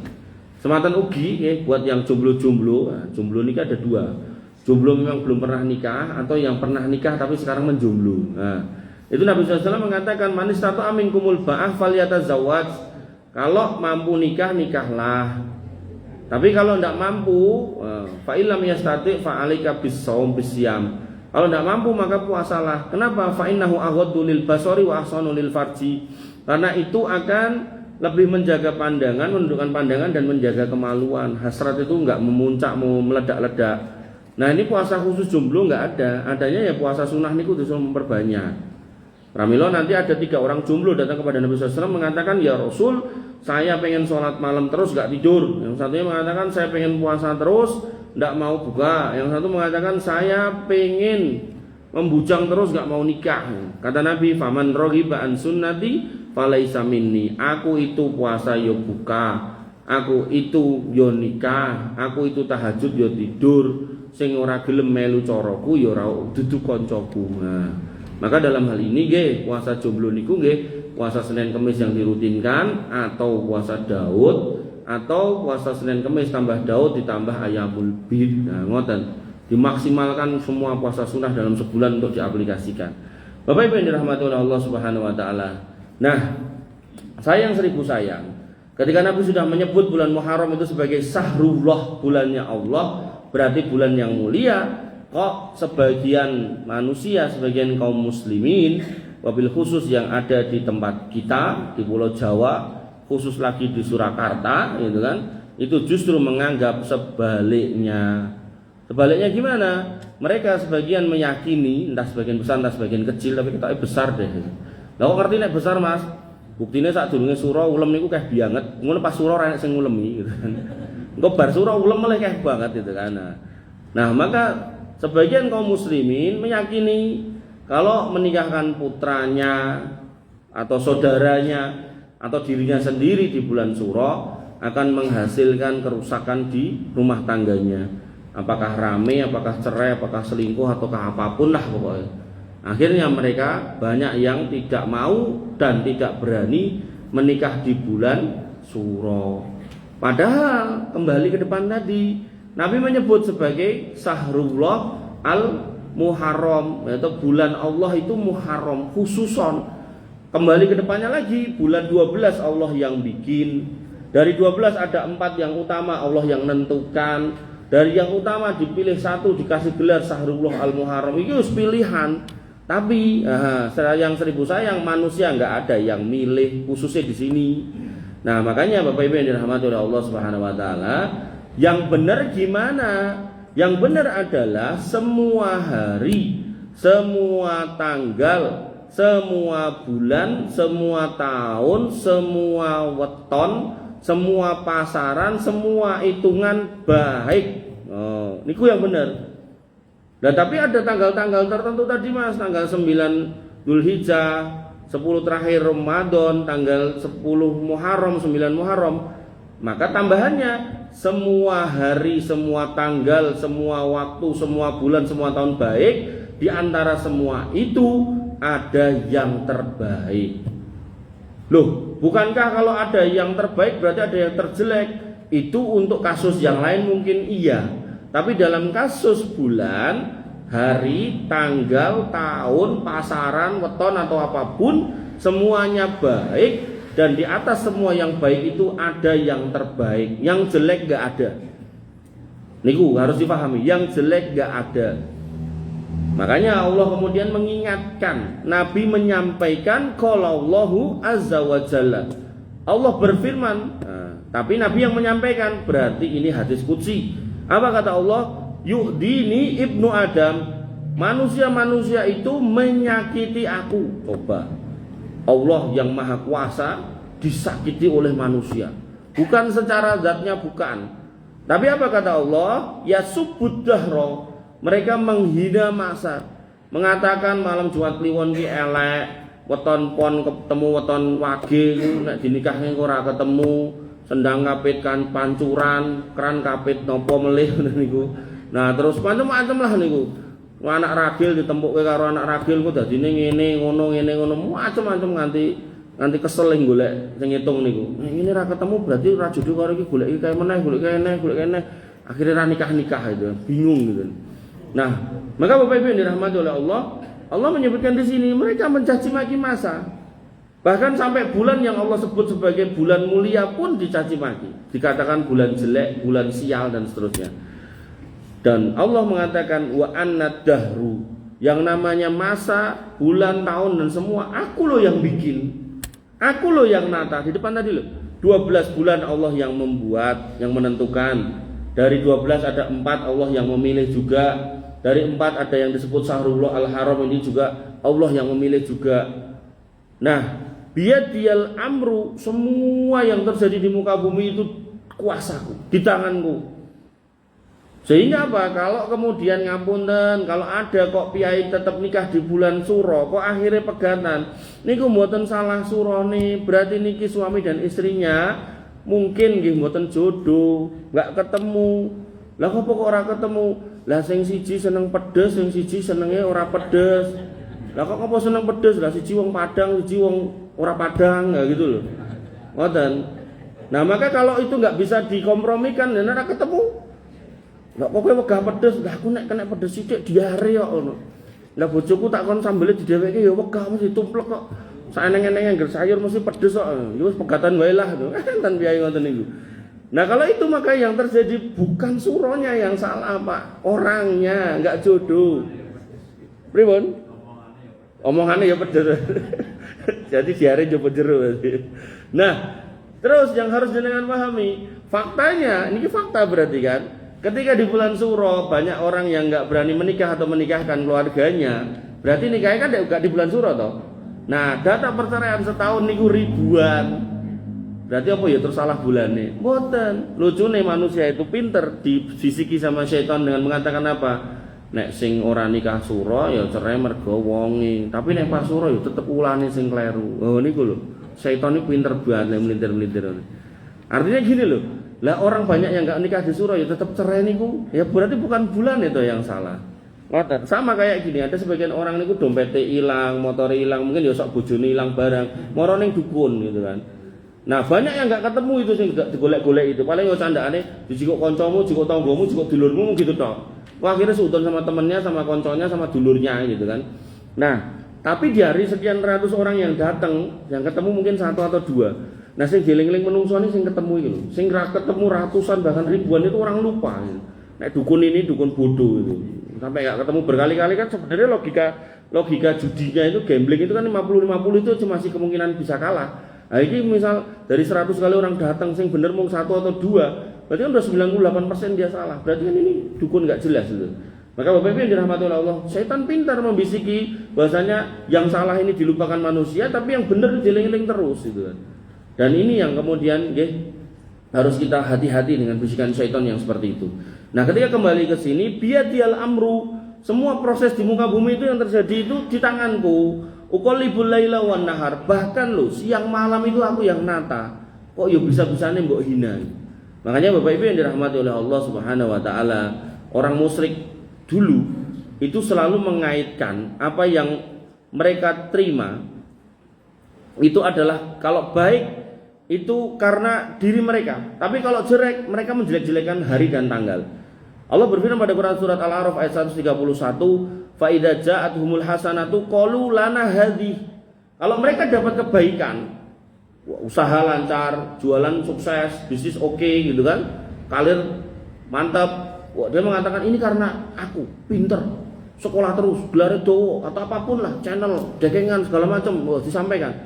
S1: Sematan ugi buat yang jomblo-jomblo. Nah, jomblo nikah ada 2. Jomblo memang belum pernah nikah atau yang pernah nikah tapi sekarang menjomblo. Nah, itu Nabi SAW mengatakan manis tato amin kumul ba'ah falyatazawwaj. Kalau mampu nikah, nikahlah. Tapi kalau tidak mampu, fa illam yastati fa alika bisawm bisyam. Kalau tidak mampu maka puasalah. Kenapa? Fa innahu aghaddu lil basari wa ahsanu lil farji. Karena itu akan lebih menjaga pandangan, menundukkan pandangan dan menjaga kemaluan. Hasrat itu enggak memuncak, mau meledak-ledak. Nah, ini puasa khusus jomblo enggak ada. Adanya ya puasa sunnah niku disuruh memperbanyak. Pramila nanti ada 3 orang jomblo datang kepada Nabi SAW mengatakan, ya Rasul, saya pengen sholat malam terus gak tidur. Yang satunya mengatakan saya pengen puasa terus, gak mau buka. Yang satu mengatakan saya pengen membujang terus gak mau nikah. Kata Nabi, faman raghiba an sunnati falaisa minni. Aku itu puasa yo buka, aku itu yo nikah, aku itu tahajud yo tidur. Sing ora gelem melu caraku yo ora dudu kancaku. Nah, maka dalam hal ini nggih puasa jomblo niku nggih puasa Senin Kemis yang dirutinkan, atau puasa Daud, atau puasa Senin Kemis tambah Daud ditambah Ayyamul Bid. Nah, ngoten. Dimaksimalkan semua puasa sunnah dalam sebulan untuk diaplikasikan. Bapak Ibu yang dirahmati oleh Allah Subhanahu wa taala. Nah, sayang seribu sayang, ketika Nabi sudah menyebut bulan Muharram itu sebagai Sahrullah, bulannya Allah, berarti bulan yang mulia, kok sebagian manusia, sebagian kaum muslimin, wabil khusus yang ada di tempat kita di Pulau Jawa, khusus lagi di Surakarta, gitu kan, itu justru menganggap sebaliknya. Sebaliknya gimana? Mereka sebagian meyakini, entah sebagian besar, entah sebagian kecil, tapi kita besar deh. Lah kok ngerti nek besar, Mas? Buktine sak durunge sura ulem niku keh banget. Ngono pas sura ora enek sing ngulemi gitu kan. Engko bar sura ulem malah keh banget gitu kan. Nah, maka sebagian kaum muslimin meyakini kalau menikahkan putranya atau saudaranya atau dirinya sendiri di bulan Suro akan menghasilkan kerusakan di rumah tangganya. Apakah rame, apakah cerai, apakah selingkuh, ataukah apapun lah pokoknya. Akhirnya mereka banyak yang tidak mau dan tidak berani menikah di bulan Suro. Padahal kembali ke depan tadi, Nabi menyebut sebagai Syahrullah al-Muharram, yaitu bulan Allah itu Muharram khususon. Kembali ke depannya lagi, bulan 12 Allah yang bikin. Dari 12 ada 4 yang utama, Allah yang nentukan. Dari yang utama dipilih 1, dikasih gelar Syahrullah al-Muharram. Itu pilihan. Tapi yang 1000 sayang manusia nggak ada yang milih khususnya di sini. Nah makanya Bapak Ibu yang dirahmati oleh Allah Subhanahu Wa Taala, yang benar gimana? Yang benar adalah semua hari, semua tanggal, semua bulan, semua tahun, semua weton, semua pasaran, semua hitungan baik. Oh, niku yang benar. Nah, tapi ada tanggal-tanggal tertentu tadi Mas, tanggal 9 Dzulhijjah, 10 terakhir Ramadan, tanggal 10 Muharram, 9 Muharram. Maka tambahannya semua hari, semua tanggal, semua waktu, semua bulan, semua tahun baik. Di antara semua itu ada yang terbaik. Loh, bukankah kalau ada yang terbaik berarti ada yang terjelek? Itu untuk kasus yang lain mungkin iya. Tapi dalam kasus bulan, hari, tanggal, tahun, pasaran, weton atau apapun, semuanya baik. Dan di atas semua yang baik itu ada yang terbaik. Yang jelek gak ada. Niku harus dipahami, yang jelek gak ada. Makanya Allah kemudian mengingatkan, Nabi menyampaikan Allahu azza wa jalla. Allah berfirman, tapi Nabi yang menyampaikan, berarti ini hadis qudsi. Apa kata Allah? Yu'dini ibnu Adam, manusia-manusia itu menyakiti aku. Coba, Allah yang maha kuasa disakiti oleh manusia. Bukan secara zatnya, bukan. Tapi apa kata Allah? Ya subuddahro, mereka menghina masa, mengatakan malam Jumat Kliwon ki elek, weton pon ketemu weton wage, nek dinikahne ora ketemu. Sendang kapit kan pancuran, keran kapit nopo melih niku. Nah, terus macam-macam lah niku. Anak ragil ditempukke karo anak ragil kok dadine ngene ngono, macam-macam nganti kesel golek sing ngitung niku. Ini ra ketemu berarti ra jodoh karo iki, goleki kae meneh, goleki kene. Akhirnya ra nikah itu, bingung gitu. Nah, maka Bapak Ibu yang dirahmati oleh Allah menyebutkan di sini mereka mencaci maki masa. Bahkan sampai bulan yang Allah sebut sebagai bulan mulia pun dicaci maki, dikatakan bulan jelek, bulan sial dan seterusnya. Dan Allah mengatakan wa annad dahru, yang namanya masa, bulan, tahun dan semua aku loh yang bikin. Aku loh yang nata. Di depan tadi loh, 12 bulan Allah yang membuat, yang menentukan. Dari 12 ada 4 Allah yang memilih juga. Dari 4 ada yang disebut Syahrullah al-Haram, ini juga Allah yang memilih juga. Nah, biyadiyal amru, semua yang terjadi di muka bumi itu kuasaku, di tanganku. Sehingga apa? Kalau kemudian ngapunten, kalau ada kok piyai tetap nikah di bulan Suro, kok akhirnya pegatan, niku mboten salah surone, berarti niki suami dan istrinya mungkin nggih mboten jodoh, enggak ketemu. Lah kok ora ketemu? Lah sing siji seneng pedes, sing siji senenge ora pedes. Lah kok apa seneng pedes? Lah siji wong Padang, siji wong ora Padang, ya gitu loh. Ngoten. Nah, maka kalau itu enggak bisa dikompromikan, ya ora ketemu. Lah pokoke wegah pedes, lah aku nek kena pedes sithik diare kok ngono. Lah bojoku tak kon sambele didheweke ya wegah mesti tumplek kok. Saeneng-eneng ngger sayur mesti pedes kok. Ya wis pegatan wae lah to. Kan piye ngoten niku. Nah, kalau itu maka yang terjadi bukan suronya yang salah, Pak. Orangnya enggak jodoh. Pripun? Omongane ya pedes. Jadi diare njopo jero. Nah, terus yang harus jenengan pahami, faktanya, ini fakta berarti kan, ketika di bulan Suro banyak orang yang enggak berani menikah atau menikahkan keluarganya, berarti nikahnya kan enggak di bulan Suro toh. Nah, data perceraian setahun niku ribuan. Berarti apa ya terus salah bulannya? Mboten. Lucune manusia itu pinter disisiki sama syaitan dengan mengatakan apa? Nek sing ora nikah Suro ya cerai mergo wonge, tapi nek pas Suro ya tetep ulane sing kleru. Oh niku lho. Syaitan ini pinter banget melintir-melintir. Artinya gini loh. Lah orang banyak yang enggak nikah di Suro ya tetep cerai niku. Ya berarti bukan bulan itu yang salah. Ngoten. Sama kayak gini, ada sebagian orang niku dompete ilang, motor ilang, mungkin ya sok bojone ilang barang, moro ning dukun gitu kan. Nah, banyak yang enggak ketemu itu sing digolek-golek itu. Paling yo candakane dijikuk kancamu, jikuk tanggomu, jikuk dulurmu gitu tok. Wah, akhirnya seudon sama temennya, sama konconya, sama dulurnya gitu kan. Nah, tapi dari sekian ratus orang yang datang, yang ketemu mungkin satu atau dua. Nah, sing dieling-eling menungsone sing ketemu itu. Sing ketemu ratusan bahkan ribuan itu orang lupa. Gitu. Nek dukun ini dukun bodoh itu. Sampai enggak ketemu berkali-kali kan sebenarnya logika judinya itu gambling itu kan 50-50 itu masih kemungkinan bisa kalah. Nah, ini misal dari 100 kali orang datang sing bener mung satu atau dua, berarti kan udah 98% dia salah. Berarti kan ini dukun enggak jelas gitu. Maka Bapak Ibu yang dirahmati oleh Allah, setan pintar membisiki bahwasanya yang salah ini dilupakan manusia, tapi yang benar dieling-eling terus gitu kan. Dan ini yang kemudian harus kita hati-hati dengan bisikan syaitan yang seperti itu. Nah, ketika kembali ke sini, biadiyal amru, semua proses di muka bumi itu yang terjadi itu di tanganku. Uqallibul laila wan nahar, bahkan lo siang malam itu aku yang nata. Kok ya bisa-bisane mbok hina. Makanya Bapak Ibu yang dirahmati oleh Allah Subhanahu wa taala, orang musyrik dulu itu selalu mengaitkan apa yang mereka terima itu adalah kalau baik itu karena diri mereka, tapi kalau jelek mereka menjelek-jelekan hari dan tanggal. Allah berfirman pada Quran surat Al-A'raf ayat 131, fa idza ja'atuhumul hasanatu qalu lana hadhi. Kalau mereka dapat kebaikan, usaha lancar, jualan sukses, bisnis oke gitu kan, karir mantap, dia mengatakan ini karena aku pinter, sekolah terus, gelar dowo atau apapun lah, channel, dagangan segala macam, disampaikan.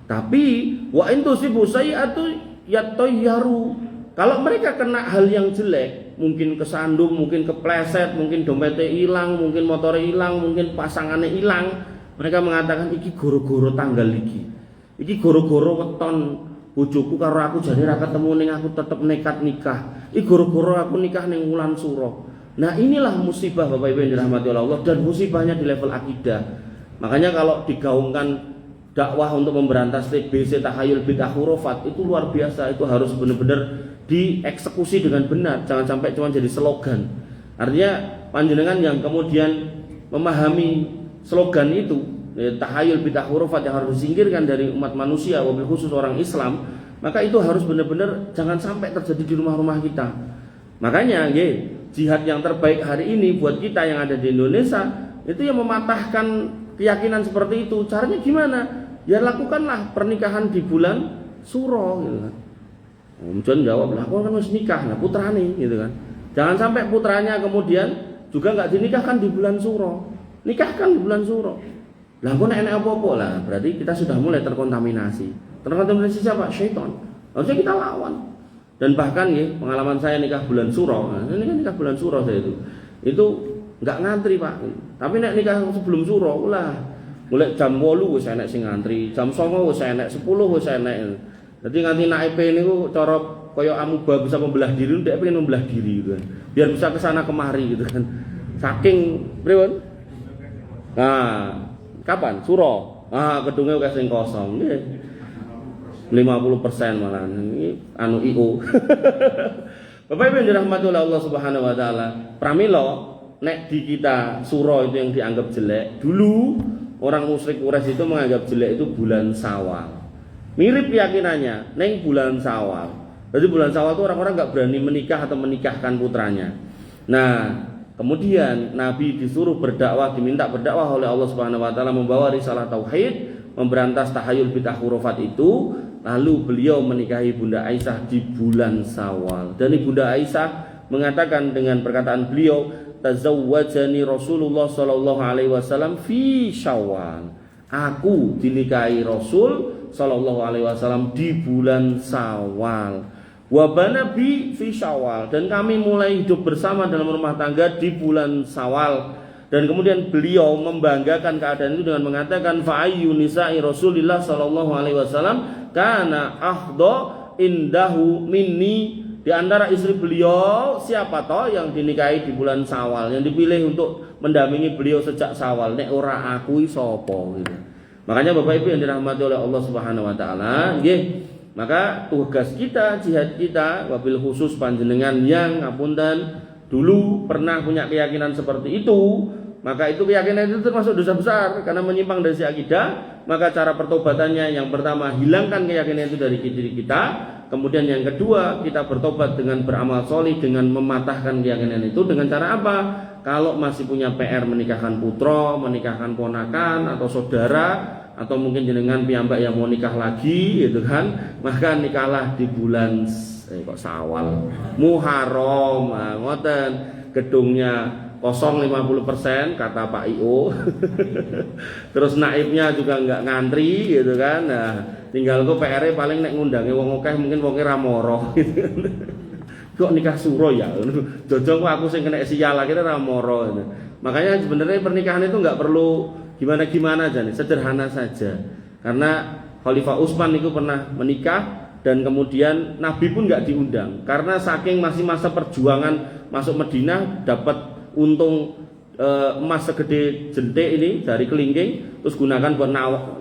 S1: Tapi wa intusibu sayi'atu yatayyaru. Kalau mereka kena hal yang jelek, mungkin kesandung, mungkin kepleset, mungkin dompetnya hilang, mungkin motornya hilang, mungkin pasangannya hilang, mereka mengatakan iki goro-goro tanggal iki. Iki goro-goro weton bojoku karo aku jane ra ketemu ning aku tetep nekat nikah. Iki goro-goro aku nikah ning wulan Suro. Nah, inilah musibah Bapak Ibu yang dirahmati oleh Allah, dan musibahnya di level akidah. Makanya kalau digaungkan dakwah untuk memberantas TBC, tahayul bid'ah khurafat, itu luar biasa, itu harus benar-benar dieksekusi dengan benar, jangan sampai cuma jadi slogan. Artinya panjenengan yang kemudian memahami slogan itu, tahayul bid'ah khurafat yang harus disingkirkan dari umat manusia, wabil khusus orang Islam, maka itu harus benar-benar jangan sampai terjadi di rumah-rumah kita. Makanya jihad yang terbaik hari ini buat kita yang ada di Indonesia itu yang mematahkan keyakinan seperti itu. Caranya gimana? Ya lakukanlah pernikahan di bulan Suro gitu kan. Kemudian jawab lah, aku kan harus nikah, nah putrane gitu kan. Jangan sampai putranya kemudian juga nggak dinikahkan di bulan Suro, nikahkan di bulan Suro. Lah kok enak apa-apa lah, berarti kita sudah mulai terkontaminasi. Terkontaminasi siapa? Syaitan. Harusnya kita lawan. Dan bahkan pengalaman saya nikah bulan Suro, nah, ini kan nikah bulan Suro saya itu nggak ngantri Pak. Tapi nek nikah sebelum Suro, lah mulai jam 8 wis enek sing ngantri, jam 9 wis enek, 10 wis enek. Jadi nganti naik niku cara kaya amuba bisa membelah diri, ndek pengen membelah diri gitu kan. Biar bisa kesana kemari gitu kan. Saking pripun? Nah, kapan? Suro. Ah, gedungnya udah sing kosong. Nggih. 50% malah. Ini anu IO. Bapak Ibu yang dirahmati oleh Allah Subhanahu wa taala, pramila nek di kita Suro itu yang dianggap jelek. Dulu orang musyrik Quraisy itu menganggap jelek itu bulan Syawal. Mirip keyakinannya, neng bulan Syawal. Jadi bulan Syawal itu orang-orang nggak berani menikah atau menikahkan putranya. Nah, kemudian Nabi disuruh berdakwah, diminta berdakwah oleh Allah Subhanahu Wa Taala membawa risalah tauhid, memberantas tahayul bid'ah khurafat itu. Lalu beliau menikahi Bunda Aisyah di bulan Syawal. Dan Bunda Aisyah mengatakan dengan perkataan beliau, tazawwajani Rasulullah Sallallahu Alaihi Wasallam fi Syawal. Aku dinikahi Rasul Sallallahu Alaihi Wasallam di bulan Syawal. Wabana bi fi Syawal, dan kami mulai hidup bersama dalam rumah tangga di bulan Syawal. Dan kemudian beliau membanggakan keadaan itu dengan mengatakan fa ayyu nisa'i Rasulillah Sallallahu Alaihi Wasallam kana ahdo indahu minni. Di antara istri beliau siapa toh yang dinikahi di bulan Syawal, yang dipilih untuk mendampingi beliau sejak Syawal, nek ora aku sapa gitu. Makanya Bapak Ibu yang dirahmati oleh Allah Subhanahu wa taala, nggih, maka tugas kita, jihad kita, wabil khusus panjenengan yang ngapunten dulu pernah punya keyakinan seperti itu, maka itu keyakinan itu termasuk dosa besar karena menyimpang dari akidah. Maka cara pertobatannya yang pertama, hilangkan keyakinan itu dari diri kita. Kemudian yang kedua, kita bertobat dengan beramal solih, dengan mematahkan keyakinan itu. Dengan cara apa? Kalau masih punya PR menikahkan putra, menikahkan ponakan atau saudara, atau mungkin jenengan piyambak yang mau nikah lagi gitu kan, maka nikahlah di bulan Muharram. Ngoten, gedungnya kosong 50% kata Pak IO. Terus naibnya juga nggak ngantri gitu kan. Nah, tinggal kok PR paling nek ngundangi wong akeh mungkin wonge ra moro gitu. Kok nikah suro ya. Jojong kok aku sing kena sial akhirnya ra moro gitu. Makanya sebenarnya pernikahan itu nggak perlu gimana-gimana aja nih, sederhana saja. Karena Khalifah Utsman itu pernah menikah dan kemudian Nabi pun nggak diundang karena saking masih masa perjuangan masuk Madinah dapat untung emas segede jentik ini dari kelingking, terus gunakan buat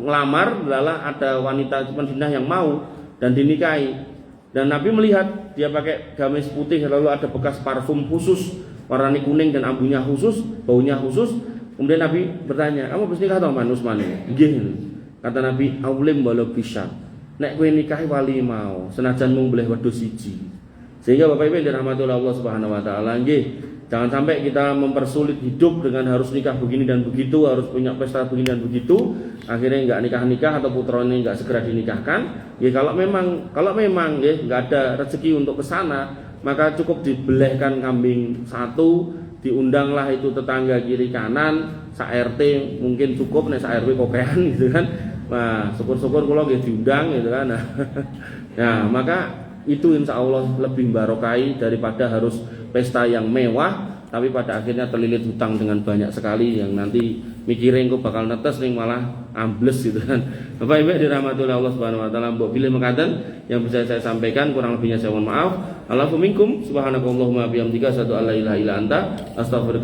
S1: ngelamar, adalah ada wanita Madinah yang mau dan dinikahi. Dan Nabi melihat dia pakai gamis putih, lalu ada bekas parfum khusus warna kuning dan ambunya khusus, baunya khusus. Kemudian Nabi bertanya, kamu habis nikah atau man Utsman? Nggih. Kata Nabi, aulim walau bisa. Nek kowe nikahi wali mau, senajan mung boleh wedhus siji. Sehingga Bapak Ibu yang dirahmati oleh Allah Subhanahu wa taala, nggih, jangan sampai kita mempersulit hidup dengan harus nikah begini dan begitu, harus punya pesta begini dan begitu, akhirnya nggak nikah-nikah atau putranya nggak segera dinikahkan. Ya kalau memang ya nggak ada rezeki untuk kesana, maka cukup dibelehkan kambing satu, diundanglah itu tetangga kiri kanan, sa RT mungkin cukup, nih sa RW kokean gitu kan. Nah, syukur-syukur kalau diundang gitu kan. Nah, maka itu insya Allah lebih barokai daripada harus pesta yang mewah tapi pada akhirnya terlilit hutang dengan banyak sekali yang nanti mikirin kok bakal netes nih malah ambles gitu kan. Bapak Ibu dirahmati oleh Allah Subhanahu wa taala, mbok pilih mekaten yang bisa saya sampaikan, kurang lebihnya saya mohon maaf. Allahu minkum subhanakallahumma bihamdika asyhadu an la ilaha illa anta astaghfiruka